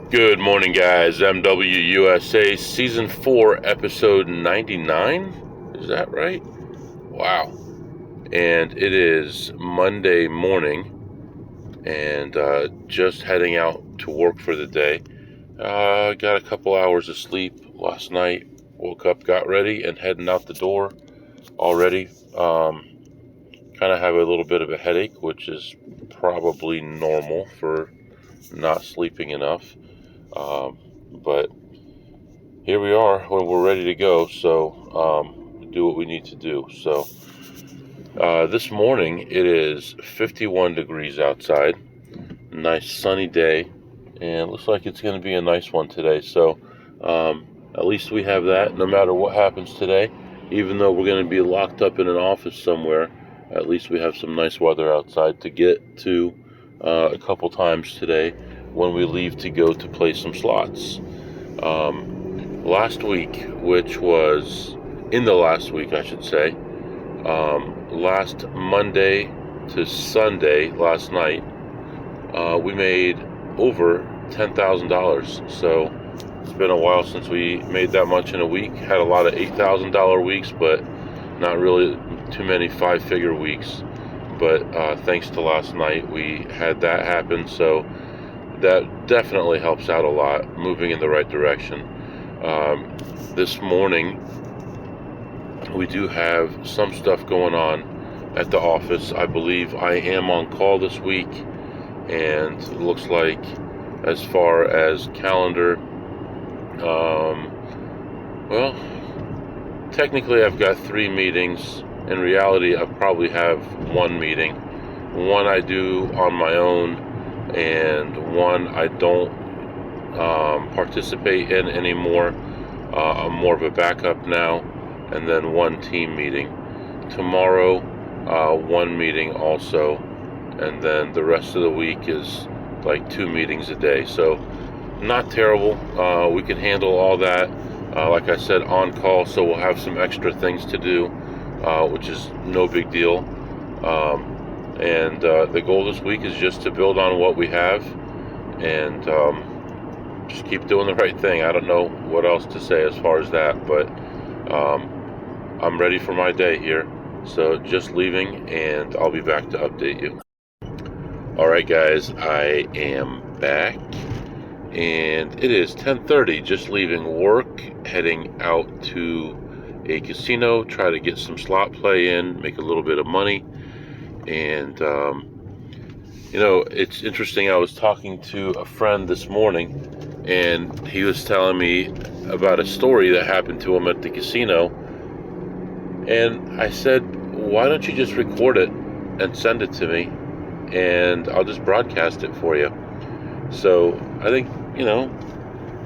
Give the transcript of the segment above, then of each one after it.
Good morning, guys. MWUSA Season 4, Episode 99. Is that right? Wow. And it is Monday morning, and just heading out to work for the day. Got a couple hours of sleep last night. Woke up, got ready, and heading out the door already. Kind of have a little bit of a headache, which is probably normal for not sleeping enough. But here we are when we're ready to go, so do what we need to do. So this morning it is 51 degrees outside, nice sunny day, and it looks like it's going to be a nice one today. So at least we have that no matter what happens today. Even though we're going to be locked up in an office somewhere, at least we have some nice weather outside to get to a couple times today when we leave to go to play some slots. Last week, which was in the last week, I should say, last Monday to Sunday, last night, we made over $10,000. So it's been a while since we made that much in a week. Had a lot of $8,000 weeks, but not really too many five-figure weeks. But thanks to last night, we had that happen. So that definitely helps out a lot, moving in the right direction. This morning, we do have some stuff going on at the office. I believe I am on call this week, and it looks like as far as calendar, well, technically I've got 3 meetings. In reality, I probably have 1 meeting. One I do on my own, and one I don't participate in anymore. I'm more of a backup now, and then 1 team meeting. Tomorrow, 1 meeting also, and then the rest of the week is like 2 meetings a day. So not terrible. We can handle all that. Like I said, on call, so we'll have some extra things to do, which is no big deal. And the goal this week is just to build on what we have and just keep doing the right thing. I don't know what else to say as far as that, but I'm ready for my day here. So just leaving, and I'll be back to update you. All right, guys, I am back, and it is 10:30. Just leaving work, heading out to a casino, try to get some slot play in, make a little bit of money. And it's interesting. I was talking to a friend this morning, and he was telling me about a story that happened to him at the casino. And I said, why don't you just record it and send it to me, and I'll just broadcast it for you. So I think,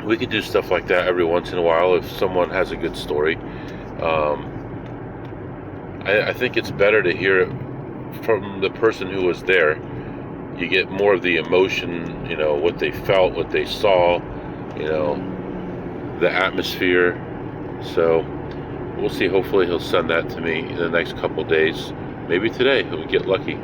we could do stuff like that every once in a while if someone has a good story. I think it's better to hear it from the person who was there. You get more of the emotion, what they felt, what they saw, the atmosphere. So we'll see. Hopefully he'll send that to me in the next couple days. Maybe today he'll get lucky,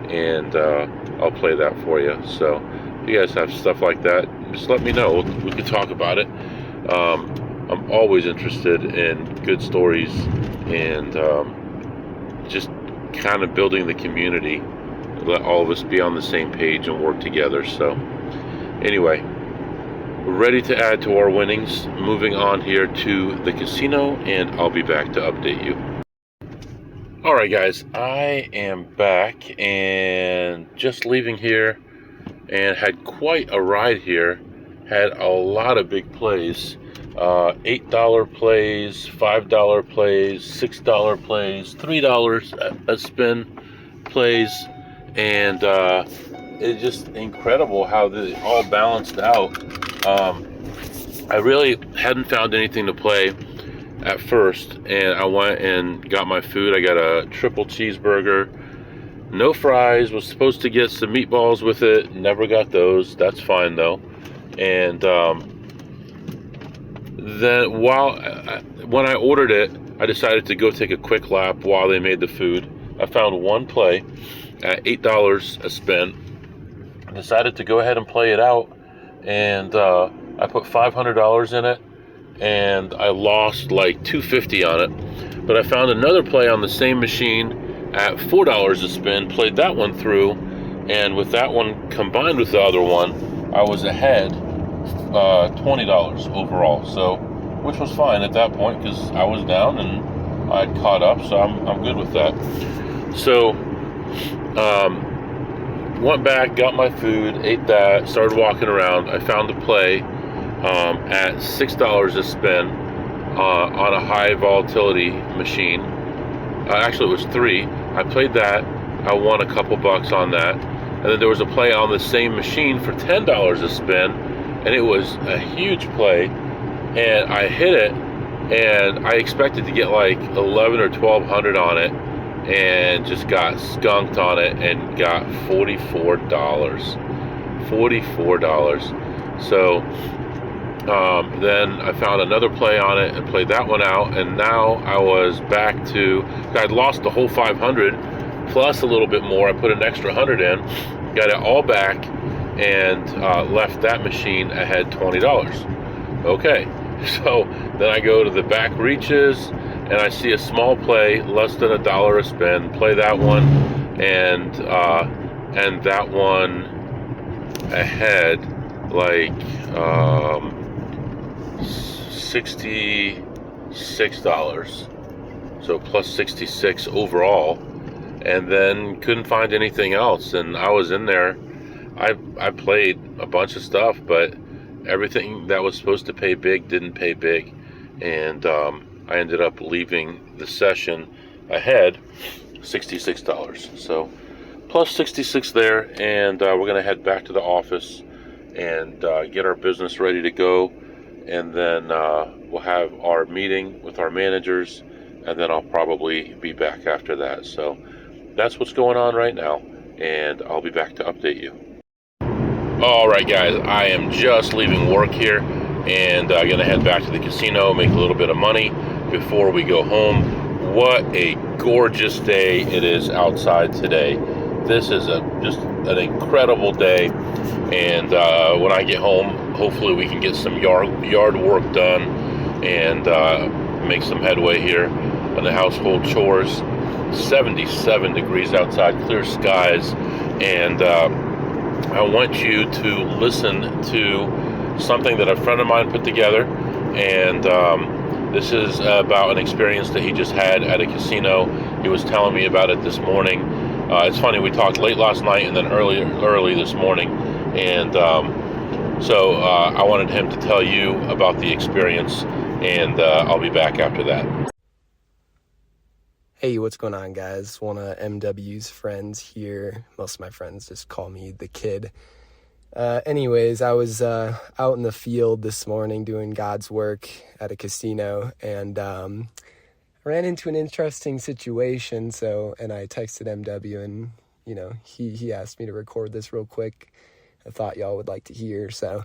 and I'll play that for you. So if you guys have stuff like that, just let me know. We can talk about it. I'm always interested in good stories and just kind of building the community. Let all of us be on the same page and work together. So anyway, we're ready to add to our winnings. Moving on here to the casino, and I'll be back to update you. All right, guys, I am back and just leaving here, and had quite a ride here. Had a lot of big plays. $8 plays, $5 plays, $6 plays, $3 a spin plays, and it's just incredible how they all balanced out. I really hadn't found anything to play at first, and I went and got my food. I got a triple cheeseburger, no fries. Was supposed to get some meatballs with it, never got those. That's fine though. And then when I ordered it, I decided to go take a quick lap while they made the food. I found 1 play at $8 a spin. I decided to go ahead and play it out, and I put $500 in it, and I lost like $250 on it. But I found another play on the same machine at $4 a spin, played that one through, and with that one combined with the other one, I was ahead $20 overall. So, which was fine at that point because I was down and I'd caught up, so I'm good with that. So, went back, got my food, ate that, started walking around. I found a play at $6 a spin on a high volatility machine. Actually, it was 3. I played that. I won a couple bucks on that. And then there was a play on the same machine for $10 a spin, and it was a huge play. And I hit it, and I expected to get like 11 or 1200 on it, and just got skunked on it and got $44. So then I found another play on it and played that one out, and now I was back to, I'd lost the whole 500 plus a little bit more. I put an extra 100 in, got it all back, and left that machine ahead $20. Okay, so then I go to the back reaches, and I see a small play, less than $1 a spin. Play that one, and that one ahead like $66. So plus 66 overall, and then couldn't find anything else. And I was in there. I played a bunch of stuff, but everything that was supposed to pay big didn't pay big, and I ended up leaving the session ahead $66. So plus 66 there, and we're gonna head back to the office and get our business ready to go, and then we'll have our meeting with our managers, and then I'll probably be back after that. So that's what's going on right now, and I'll be back to update you. All right, guys, I am just leaving work here, and I'm gonna head back to the casino, make a little bit of money before we go home. What a gorgeous day it is outside today. This is just an incredible day, and when I get home, hopefully we can get some yard work done and make some headway here on the household chores. 77 degrees outside, clear skies, and I want you to listen to something that a friend of mine put together, and this is about an experience that he just had at a casino. He was telling me about it this morning. It's funny, we talked late last night and then early this morning, and so I wanted him to tell you about the experience, and I'll be back after that. Hey, what's going on, guys? One of MW's friends here. Most of my friends just call me the kid. Anyways, I was out in the field this morning doing God's work at a casino, and ran into an interesting situation. And I texted MW, and he asked me to record this real quick. I thought y'all would like to hear. So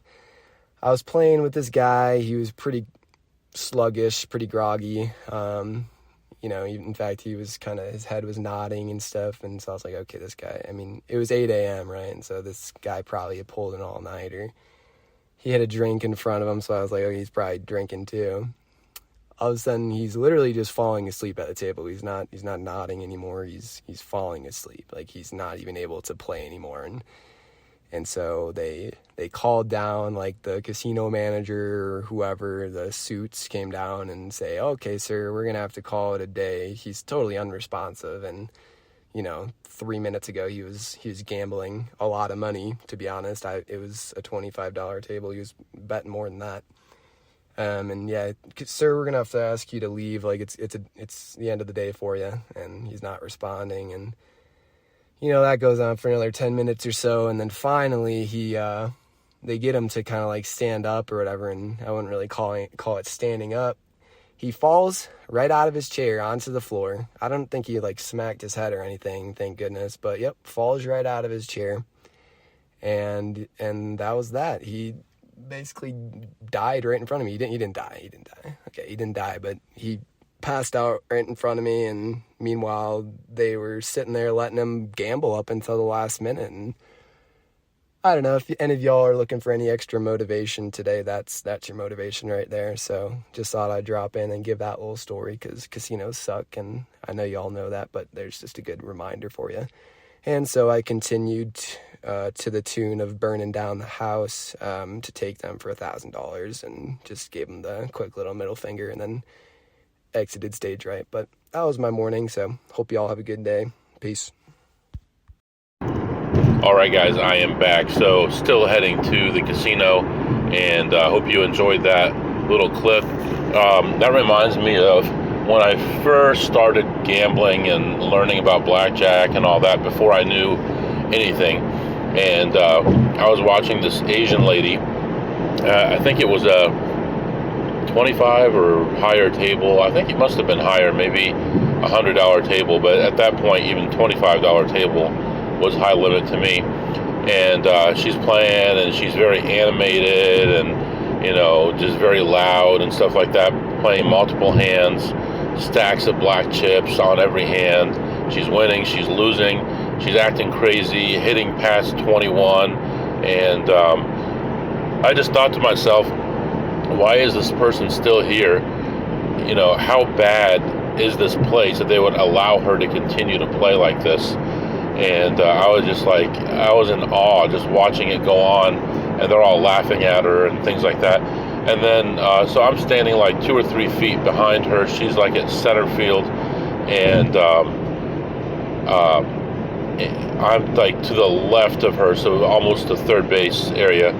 I was playing with this guy. He was pretty sluggish, pretty groggy. In fact, he was his head was nodding and stuff. And so I was like, okay, this guy, it was 8 a.m., right? And so this guy probably had pulled an all-nighter. He had a drink in front of him, so I was like, oh, he's probably drinking too. All of a sudden, he's literally just falling asleep at the table. He's not nodding anymore. He's falling asleep. Like, he's not even able to play anymore. And so they called down, like, the casino manager or whoever, the suits came down and say, okay, sir, we're going to have to call it a day. He's totally unresponsive. And, 3 minutes ago, he was gambling a lot of money, to be honest. It was a $25 table. He was betting more than that. And yeah, sir, we're going to have to ask you to leave. Like, it's the end of the day for you. And he's not responding. And, that goes on for another 10 minutes or so, and then finally they get him to kind of like stand up or whatever, and I wouldn't really call it standing up. He falls right out of his chair onto the floor. I don't think he like smacked his head or anything, thank goodness, but yep, falls right out of his chair, and that was that. He basically died right in front of me. He didn't die. Okay, he didn't die, but he passed out right in front of me, and meanwhile they were sitting there letting him gamble up until the last minute, and I don't know if any of y'all are looking for any extra motivation today. That's your motivation right there. So just thought I'd drop in and give that little story because casinos suck, and I know y'all know that, but there's just a good reminder for you. And so I continued to the tune of burning down the house to take them for $1,000, and just gave them the quick little middle finger, and then exited stage right. But that was my morning. So hope y'all have a good day. Peace. All right, guys, I am back. So still heading to the casino, and hope you enjoyed that little clip. That reminds me of when I first started gambling and learning about blackjack and all that before I knew anything. And I was watching this Asian lady. I think it was a 25 or higher table. I think it must have been higher, maybe $100 table. But at that point, even $25 table was high limit to me. And she's playing, and she's very animated, and just very loud and stuff like that, playing multiple hands, stacks of black chips on every hand. She's winning, she's losing, she's acting crazy, hitting past 21. And I just thought to myself, why is this person still here? How bad is this place that they would allow her to continue to play like this? And I was in awe just watching it go on, and they're all laughing at her and things like that. And then, so I'm standing like 2 or 3 feet behind her. She's like at center field, and I'm like to the left of her, so almost the third base area.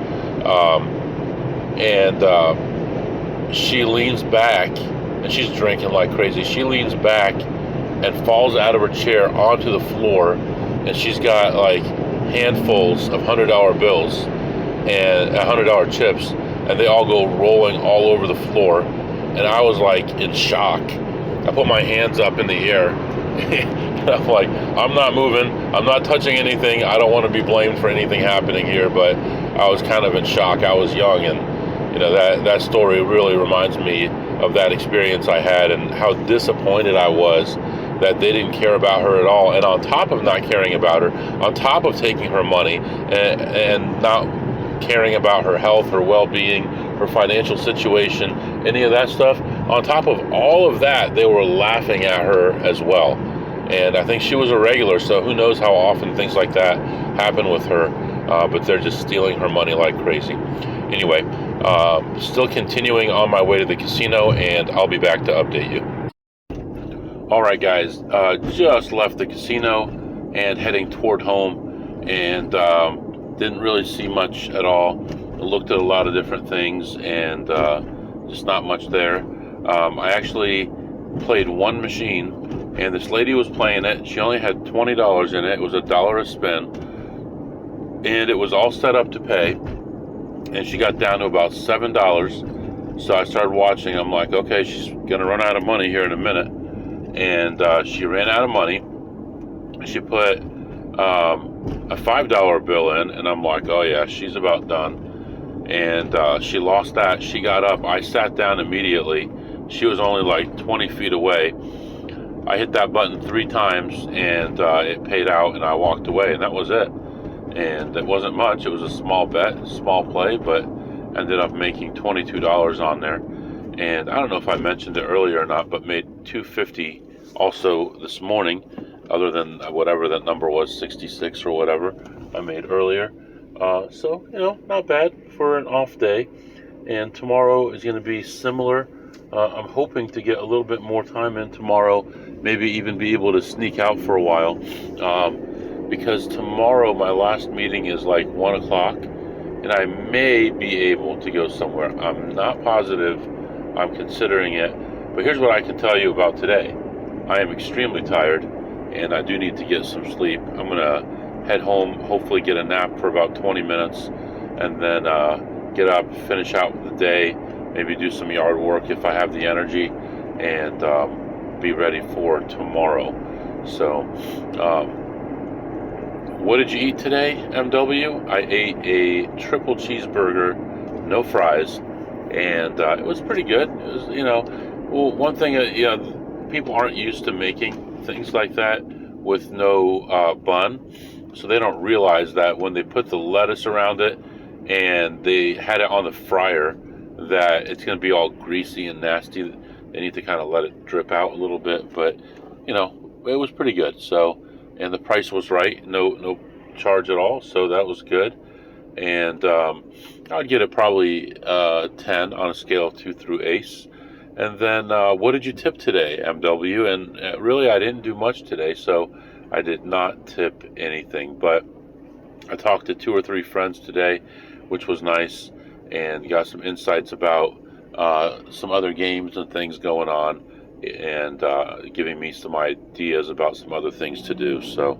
And she leans back, and she's drinking like crazy. She leans back and falls out of her chair onto the floor. And she's got like handfuls of $100 bills and $100 chips, and they all go rolling all over the floor. And I was like in shock. I put my hands up in the air, and I'm like, I'm not moving, I'm not touching anything. I don't want to be blamed for anything happening here, but I was kind of in shock. I was young, and that story really reminds me of that experience I had, and how disappointed I was that they didn't care about her at all. And on top of not caring about her, on top of taking her money and not caring about her health, her well-being, her financial situation, any of that stuff, on top of all of that, they were laughing at her as well. And I think she was a regular, so who knows how often things like that happen with her, but they're just stealing her money like crazy. Anyway, still continuing on my way to the casino, and I'll be back to update you. All right, guys, just left the casino and heading toward home, and didn't really see much at all. I looked at a lot of different things, and just not much there. I actually played one machine, and this lady was playing it. She only had $20 in it. It was $1 a spin, and it was all set up to pay, and she got down to about $7. So I started watching. I'm like, okay, she's gonna run out of money here in a minute. And she ran out of money. She put a $5 bill in, and I'm like, oh yeah, she's about done. And she lost that. She got up. I sat down immediately. She was only like 20 feet away. I hit that button 3 times, and it paid out, and I walked away, and that was it. And it wasn't much. It was a small bet, a small play, but ended up making $22 on there. And I don't know if I mentioned it earlier or not, but made $250 also this morning, other than whatever that number was, 66 or whatever I made earlier. So, not bad for an off day. And tomorrow is going to be similar. I'm hoping to get a little bit more time in tomorrow, maybe even be able to sneak out for a while. Because tomorrow my last meeting is like 1 o'clock, and I may be able to go somewhere. I'm not positive. I'm considering it, but here's what I can tell you about today. I am extremely tired, and I do need to get some sleep. I'm gonna head home, hopefully get a nap for about 20 minutes, and then get up, finish out the day, maybe do some yard work if I have the energy, and be ready for tomorrow. So, what did you eat today, MW? I ate a triple cheeseburger, no fries. And it was pretty good. It was, one thing, people aren't used to making things like that with no bun. So they don't realize that when they put the lettuce around it and they had it on the fryer, that it's going to be all greasy and nasty. They need to kind of let it drip out a little bit, but you know, it was pretty good. So, and the price was right, no charge at all, so that was good. And I'd get it probably 10 on a scale of 2 through ace. And then what did you tip today, MW? And really, I didn't do much today, so I did not tip anything, but I talked to 2 or 3 friends today, which was nice, and got some insights about some other games and things going on, and giving me some ideas about some other things to do. So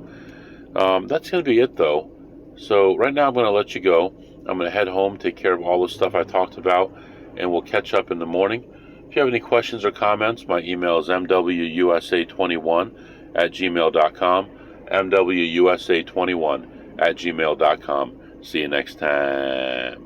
that's going to be it, though. So right now I'm going to let you go. I'm going to head home, take care of all the stuff I talked about, and we'll catch up in the morning. If you have any questions or comments, my email is mwusa21@gmail.com, mwusa21@gmail.com. See you next time.